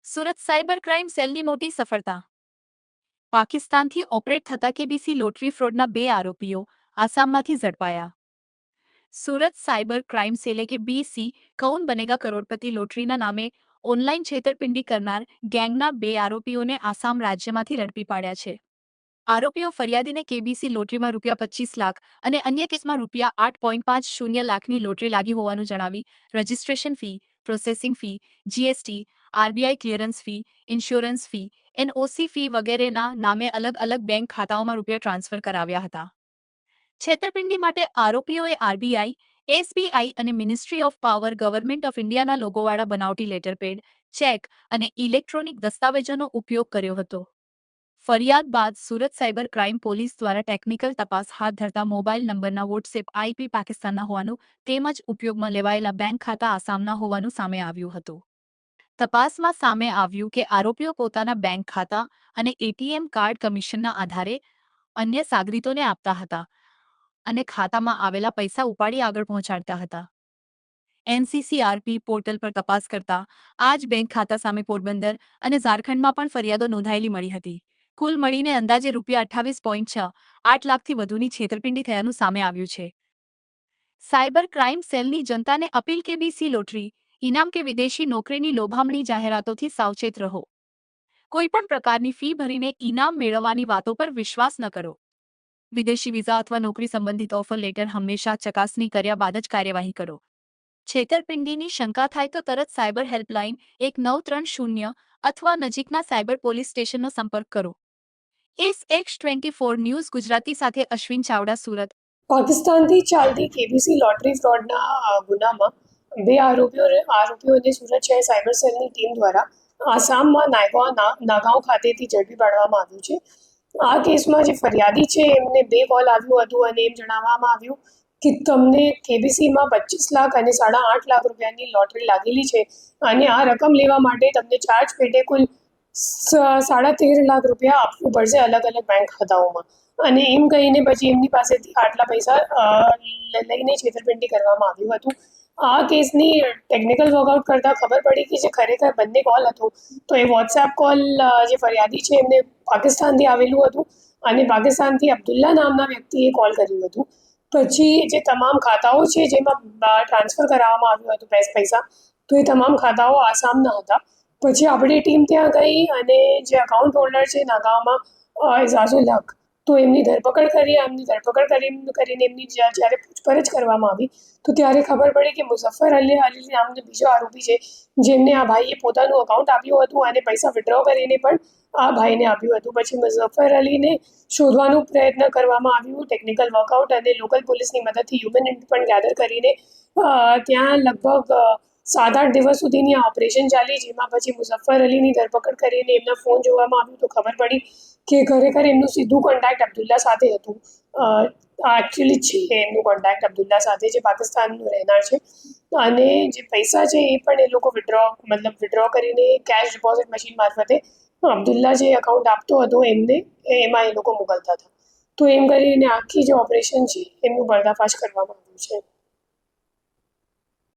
Surat cyber crime સેલની મોટી સફળતા. પાકિસ્તાનથી ઓપરેટ થતા કેબીસી લોટરી ફ્રોડના 2 આરોપીઓ આસામમાંથી ઝડપાયા. સુરત સાયબર ક્રાઇમ સેલે કે બીસી કૌન બનેગા કરોડપતિ લોટરીના નામે ઓનલાઈન છેતરપિંડી કરનાર ગેંગના 2 આરોપીઓને આસામ રાજ્યમાંથી ઝડપી પાડ્યા છે. આરોપીઓ ફરિયાદીને કેબીસી લોટરીમાં ₹25 લાખ અને અન્ય કેસમાં ₹8.50 લાખની લોટરી લાગી હોવાનું જણાવી registration fee, processing fee, GST, RBI clearance fee, insurance fee, NOC fee વગેરેના નામે અલગ અલગ બેંક ખાતાઓમાં રૂપિયા ટ્રાન્સફર કરાવ્યા હતા. છેતરપિંડી માટે આરોપીઓએ આરબીઆઈ, એસબીઆઈ અને ministry of power government of ઇન્ડિયાના લોગોવાળા બનાવટી લેટરપેડ, ચેક અને ઇલેક્ટ્રોનિક દસ્તાવેજોનો ઉપયોગ કર્યો હતો. ફરિયાદ બાદ સુરત સાયબર ક્રાઇમ પોલીસ દ્વારા ટેકનિકલ તપાસ હાથ ધરતા મોબાઈલ નંબરના વોટ્સએપ આઈપી પાકિસ્તાનના હોવાનું તેમજ ઉપયોગમાં લેવાયેલા બેંક ખાતા આસામના હોવાનું સામે આવ્યું હતું. તપાસમાં સામે આવ્યું કે આરોપીઓ પોતાના બેંક ખાતા અને એટીએમ કાર્ડ કમિશનના આધારે અન્ય સાગરીતોને આપતા હતા અને ખાતામાં આવેલા પૈસા ઉપાડી આગળ પહોંચાડતા હતા. એનસીસીઆરપી પોર્ટલ પર તપાસ કરતા આ જ બેંક ખાતા સામે પોરબંદર અને ઝારખંડમાં પણ ફરિયાદો નોંધાયેલી મળી હતી. કુલ મળીને અંદાજે ₹28.68 લાખથી વધુની છેતરપિંડી થયાનું સામે આવ્યું છે. સાયબર ક્રાઇમ સેલની જનતાને અપીલ કે બીસી લોટરી, ઇનામ કે વિદેશી નોકરીની લોભામણી જાહેરાતોથી સાવચેત રહો. કોઈપણ પ્રકારની ફી ભરીને ઇનામ મેળવવાની વાતો પર વિશ્વાસ ન કરો. વિદેશી વિઝા અથવા નોકરી સંબંધિત ઓફર લેટર હંમેશા ચકાસણી કર્યા બાદ જ કાર્યવાહી કરો. છેતરપિંડીની શંકા થાય તો તરત સાયબર હેલ્પલાઇન 1930 અથવા નજીકના સાયબર પોલીસ સ્ટેશનનો સંપર્ક કરો. SX24 ન્યૂઝ ગુજરાતી સાથે અશ્વિન ચાવડા, સુરત. પાકિસ્તાનથી ચાલતી કેબીસી લોટરી ફ્રોડના ગુનામાં 2 આરોપીઓને સુરત શહેર સાયબર સેલની ટીમ દ્વારા આસામમાં નાગાંવ ખાતેથી ઝડપી પાડવામાં આવ્યું છે. આ કેસમાં જે ફરિયાદી છે એમને 2 કોલ આવ્યું હતું અને એમ જણાવવામાં આવ્યું કે તમને કેબીસીમાં 25 લાખ અને 8.5 લાખ રૂપિયાની લોટરી લાગેલી છે અને આ રકમ લેવા માટે તમને ચાર્જ પેટે કુલ 13.5 લાખ રૂપિયા આપવું પડશે અલગ અલગ બેંક ખાતાઓમાં. અને એમ કહીને પછી એમની પાસેથી આટલા પૈસા લઈને છેતરપિંડી કરવામાં આવ્યું હતું. આ કેસની ટેકનિકલ વર્કઆઉટ કરતાં ખબર પડી કે જે ખરેખર બંને કોલ હતો તો એ વોટ્સએપ કોલ જે ફરિયાદી છે એમને પાકિસ્તાનથી આવેલું હતું અને પાકિસ્તાનથી અબ્દુલ્લા નામના વ્યક્તિએ કોલ કર્યું હતું. પછી જે તમામ ખાતાઓ છે જેમાં ટ્રાન્સફર કરાવવામાં આવ્યું હતું પૈસા, તો એ તમામ ખાતાઓ આસામના હતા. પછી આપણી ટીમ ત્યાં ગઈ અને જે અકાઉન્ટ હોલ્ડર છે નાગાંવમાં એઝાઝુલ હક, તો એમની ધરપકડ કરીને એમની જ્યારે પૂછપરછ કરવામાં આવી તો ત્યારે ખબર પડી કે મુઝફ્ફર અલી નામનો બીજો આરોપી છે જેમને આ ભાઈએ પોતાનું અકાઉન્ટ આપ્યું હતું અને પૈસા વિડ્રો કરીને પણ આ ભાઈને આપ્યું હતું. પછી મુઝફ્ફર અલીને શોધવાનો પ્રયત્ન કરવામાં આવ્યું ટેકનિકલ વર્કઆઉટ અને લોકલ પોલીસની મદદથી હ્યુમન ઇન્ટ પણ ગેધર કરીને ત્યાં લગભગ 7-8 દિવસ સુધીની આ ઓપરેશન ચાલી, જેમાં પછી મુઝફ્ફર અલીની ધરપકડ કરીને એમના ફોન જોવામાં આવ્યું તો ખબર પડી કે ખરેખર એમનું સીધું કોન્ટેક્ટ અબ્દુલ્લા સાથે હતું. એકચ્યુઅલી છે એમનું કોન્ટેક્ટ અબ્દુલ્લા સાથે જે પાકિસ્તાનનું રહેનાર છે અને જે પૈસા છે એ પણ એ લોકો વિડ્રો કરીને કેશ ડિપોઝિટ મશીન મારફતે અબ્દુલ્લા જે અકાઉન્ટ આપતો હતો એમને એમાં એ લોકો મોકલતા હતા. તો એમ કરીને આખી જે ઓપરેશન છે એમનું પર્દાફાશ કરવામાં આવ્યું છે.